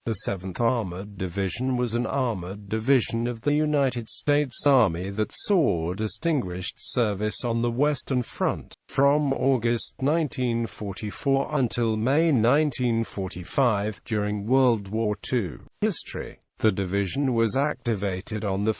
The 7th Armored Division was an armored division of the United States Army that saw distinguished service on the Western Front, from August 1944 until May 1945 during World War II. History. The division was activated on 1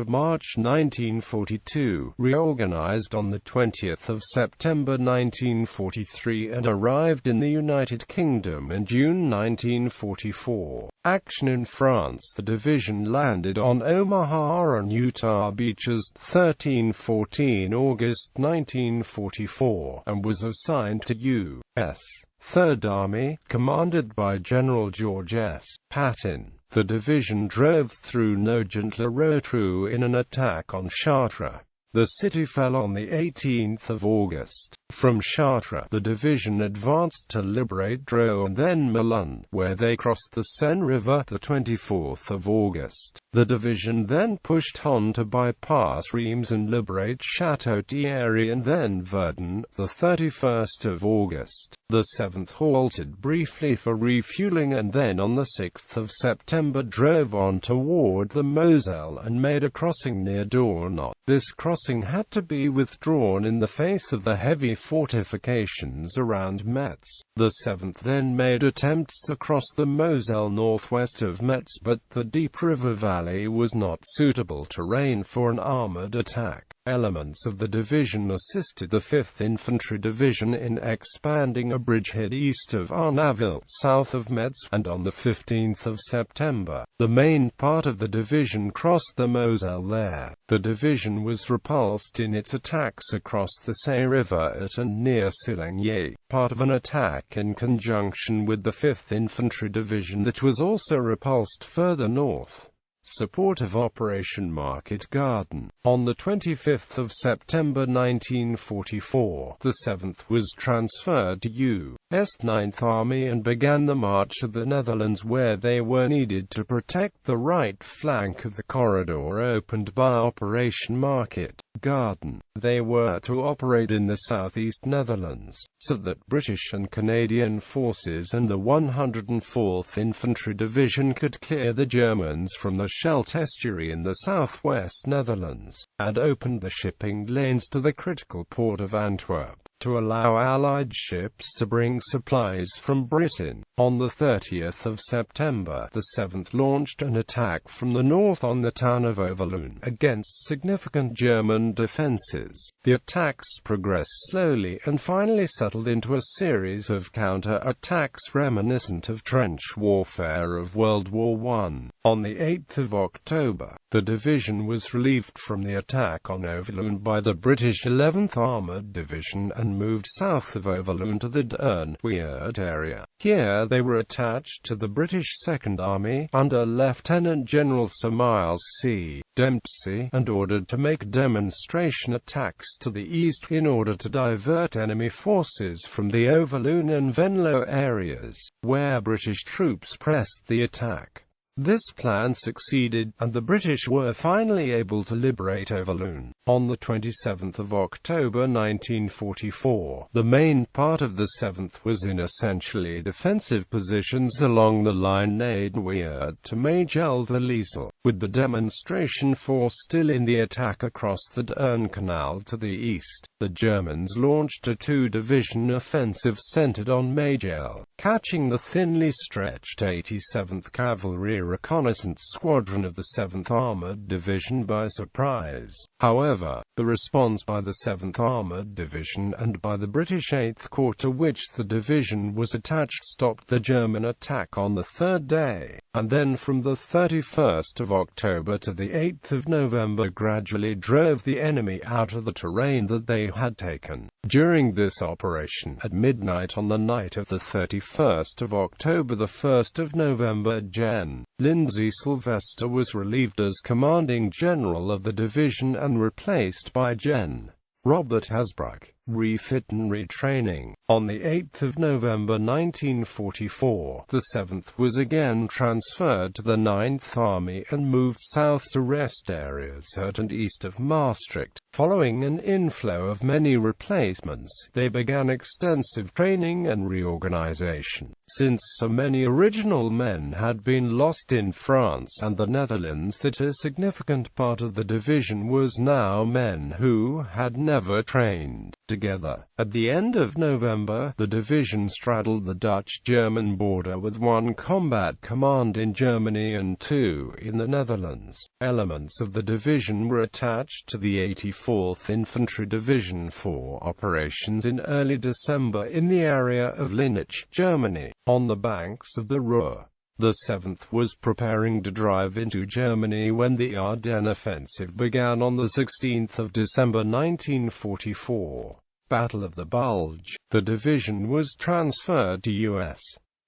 March 1942, reorganized on 20 September 1943 and arrived in the United Kingdom in June 1944. Action in France. The division landed on Omaha and Utah beaches 13-14 August 1944, and was assigned to U.S. Third Army, commanded by General George S. Patton. The division drove through Nogent-le-Rotrou in an attack on Chartres. The city fell on 18 August. From Chartres, the division advanced to liberate Dreux and then Melun, where they crossed the Seine River 24 August. The division then pushed on to bypass Reims and liberate Château-Thierry and then Verdun, 31 August. The 7th halted briefly for refueling and then on 6 September drove on toward the Moselle and made a crossing near Dornot. This crossing had to be withdrawn in the face of the heavy fortifications around Metz. The 7th then made attempts to cross the Moselle northwest of Metz, but the deep river valley was not suitable terrain for an armored attack. Elements of the division assisted the 5th Infantry Division in expanding a bridgehead east of Arnaville, south of Metz, and on 15 September, the main part of the division crossed the Moselle there. The division was repulsed in its attacks across the Seine River at and near Sillegny, part of an attack in conjunction with the 5th Infantry Division that was also repulsed further north. Support of Operation Market Garden. On 25 September 1944, the 7th was transferred to U.S. 9th Army and began the march to the Netherlands, where they were needed to protect the right flank of the corridor opened by Operation Market Garden. They were to operate in the southeast Netherlands, so that British and Canadian forces and the 104th Infantry Division could clear the Germans from the Scheldt estuary in the southwest Netherlands, and opened the shipping lanes to the critical port of Antwerp, to allow Allied ships to bring supplies from Britain. On 30 September, the 7th launched an attack from the north on the town of Overloon, against significant German defences. The attacks progressed slowly and finally settled into a series of counter-attacks reminiscent of trench warfare of World War I. On 8 October, the division was relieved from the attack on Overloon by the British 11th Armoured Division and moved south of Overloon to the Dern-Weert area. Here they were attached to the British Second Army, under Lieutenant General Sir Miles C. Dempsey, and ordered to make demonstration attacks to the east in order to divert enemy forces from the Overloon and Venlo areas, where British troops pressed the attack. This plan succeeded, and the British were finally able to liberate Overloon. On 27 October 1944, the main part of the 7th was in essentially defensive positions along the line Naden-Weert to Magel-de-Lisle, with the demonstration force still in the attack across the Dern Canal to the east. The Germans launched a two-division offensive centered on Magel, catching the thinly stretched 87th Cavalry Reconnaissance Squadron of the 7th Armoured Division by surprise. However, the response by the 7th Armoured Division and by the British 8th Corps, to which the division was attached, stopped the German attack on the third day, and then from the 31st of October to the 8th of November gradually drove the enemy out of the terrain that they had taken. During this operation, at midnight on the night of the 31st of October, the 1st of November, Gen. Lindsay Sylvester was relieved as commanding general of the division and replaced by Gen. Robert Hasbrouck. refit and retraining. On the 8th of November 1944, the 7th was again transferred to the 9th Army and moved south to rest areas at and east of Maastricht. Following an inflow of many replacements, they began extensive training and reorganization. Since so many original men had been lost in France and the Netherlands, that a significant part of the division was now men who had never trained together. At the end of November, the division straddled the Dutch-German border with 1 combat command in Germany and 2 in the Netherlands. Elements of the division were attached to the 84th Infantry Division for operations in early December in the area of Linnich, Germany, on the banks of the Ruhr. The 7th was preparing to drive into Germany when the Ardennes offensive began on the 16th of December 1944. Battle of the Bulge. The division was transferred to U.S.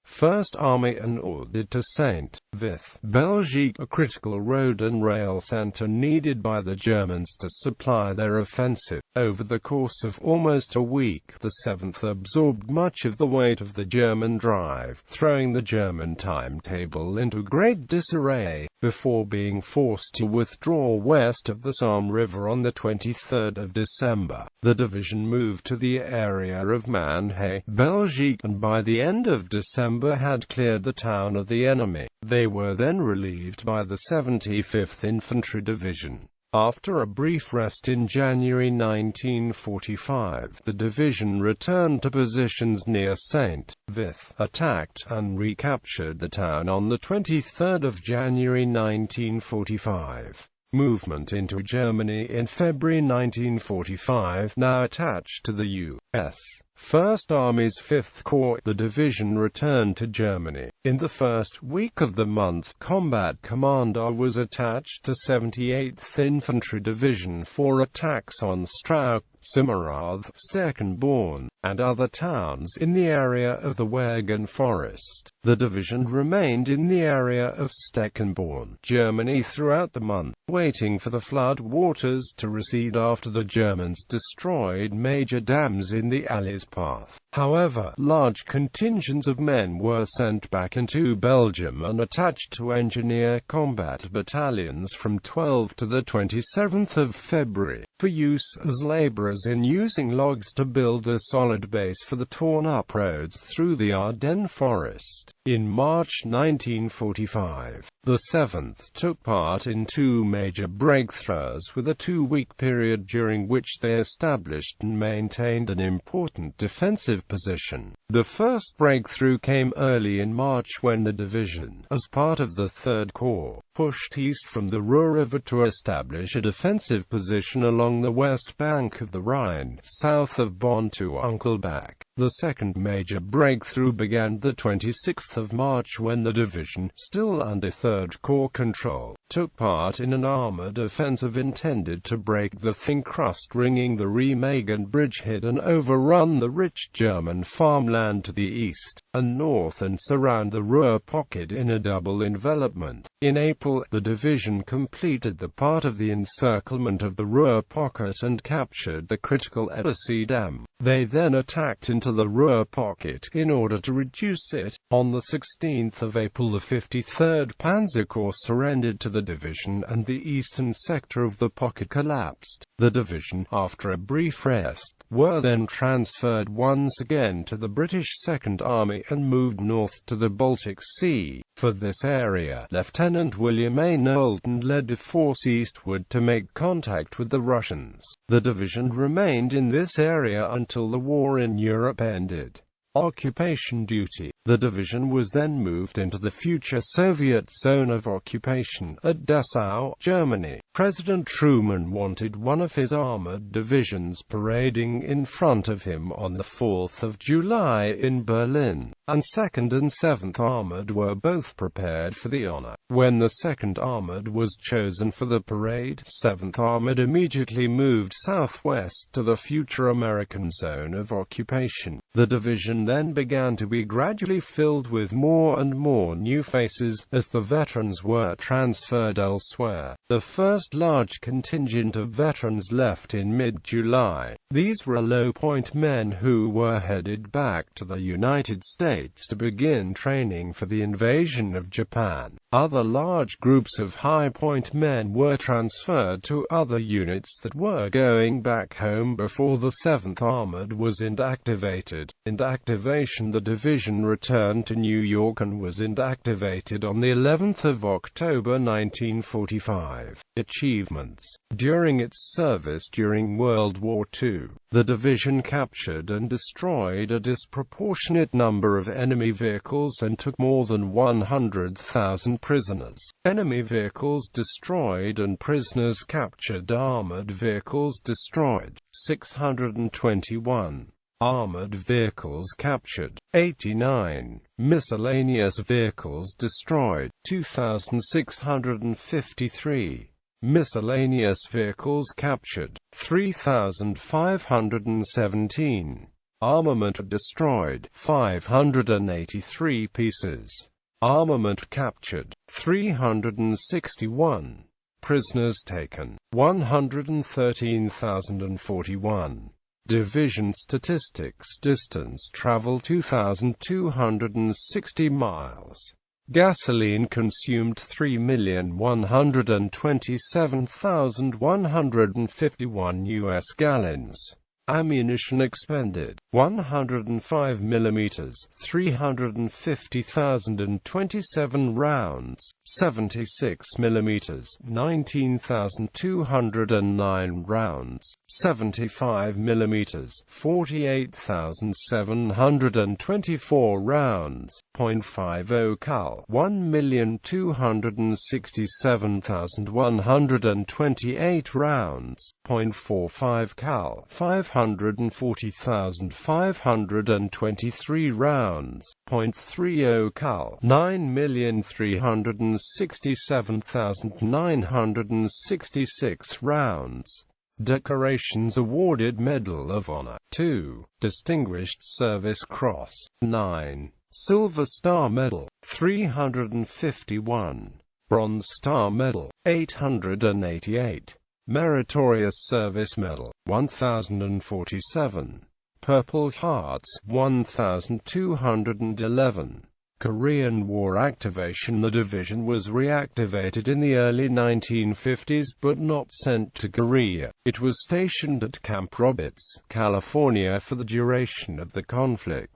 First Army and ordered to Saint-Vith, Belgique, a critical road and rail center needed by the Germans to supply their offensive. Over the course of almost a week, the 7th absorbed much of the weight of the German drive, throwing the German timetable into great disarray, before being forced to withdraw west of the Somme River on the 23rd of December. The division moved to the area of Manhay, Belgique, and by the end of December had cleared the town of the enemy. They were then relieved by the 75th Infantry Division. After a brief rest in January 1945, the division returned to positions near Saint-Vith, attacked and recaptured the town on the 23rd of January 1945. Movement into Germany in February 1945, now attached to the U.S. First Army's 5th Corps, the division returned to Germany. In the first week of the month, Combat Commander was attached to 78th Infantry Division for attacks on Strauch, Simmerath, Steckenborn, and other towns in the area of the Wergen Forest. The division remained in the area of Steckenborn, Germany throughout the month, waiting for the flood waters to recede after the Germans destroyed major dams in the Allies' path. However, large contingents of men were sent back into Belgium and attached to engineer combat battalions from 12 to the 27th of February, for use as laborers in using logs to build a solid base for the torn-up roads through the Ardennes forest. In March 1945, the 7th took part in 2 major breakthroughs with a 2-week period during which they established and maintained an important defensive position. The first breakthrough came early in March when the division, as part of the 3rd Corps, pushed east from the Ruhr River to establish a defensive position along the west bank of the Rhine, south of Bonn to Unkelbach. The second major breakthrough began the 26th of March when the division, still under 3rd Corps control, took part in an armored offensive intended to break the thin crust ringing the Remagen bridgehead and overrun the rich German farmland to the east and north and surround the Ruhr pocket in a double envelopment. In April, the division completed the part of the encirclement of the Ruhr pocket and captured the critical Ettersee Dam. They then attacked into the Ruhr pocket in order to reduce it. On the 16th of April, the 53rd Panzer Corps surrendered to the division and the eastern sector of the pocket collapsed. The division, after a brief rest, were then transferred once again to the British Second Army and moved north to the Baltic Sea. For this area, Lieutenant William A. Knowlton led a force eastward to make contact with the Russians. The division remained in this area until the war in Europe ended. Occupation duty. The division was then moved into the future Soviet zone of occupation at Dessau, Germany. President Truman wanted one of his armored divisions parading in front of him on the 4th of July in Berlin, and 2nd and 7th Armored were both prepared for the honor. When the 2nd Armored was chosen for the parade, 7th Armored immediately moved southwest to the future American zone of occupation. The division then began to be gradually filled with more and more new faces, as the veterans were transferred elsewhere. The first large contingent of veterans left in mid-July. These were low-point men who were headed back to the United States to begin training for the invasion of Japan. Other large groups of high-point men were transferred to other units that were going back home before the 7th Armored was inactivated. The division returned to New York and was inactivated on the 11th of October 1945. Achievements. During its service during World War II, the division captured and destroyed a disproportionate number of enemy vehicles and took more than 100,000 prisoners. Enemy vehicles destroyed and prisoners captured. Armored vehicles destroyed, 621. Armored vehicles captured, 89. Miscellaneous vehicles destroyed, 2,653. Miscellaneous vehicles captured, 3,517. Armament destroyed, 583 pieces. Armament captured, 361. Prisoners taken, 113,041. Division statistics. Distance travel 2,260 miles. Gasoline consumed 3,127,151 US gallons. Ammunition expended, 105 mm, 350,027 rounds, 76 mm, 19,209 rounds, 75 mm, 48,724 rounds, .50 cal, 1,267,128 rounds, .45 cal, 540,523 rounds, .30 cal, 9,367,966 rounds. Decorations awarded: Medal of Honor, 2. Distinguished Service Cross, 9. Silver Star Medal, 351. Bronze Star Medal, 888. Meritorious Service Medal, 1047. Purple Hearts, 1211. Korean War activation. The division was reactivated in the early 1950s but not sent to Korea. It was stationed at Camp Roberts, California for the duration of the conflict.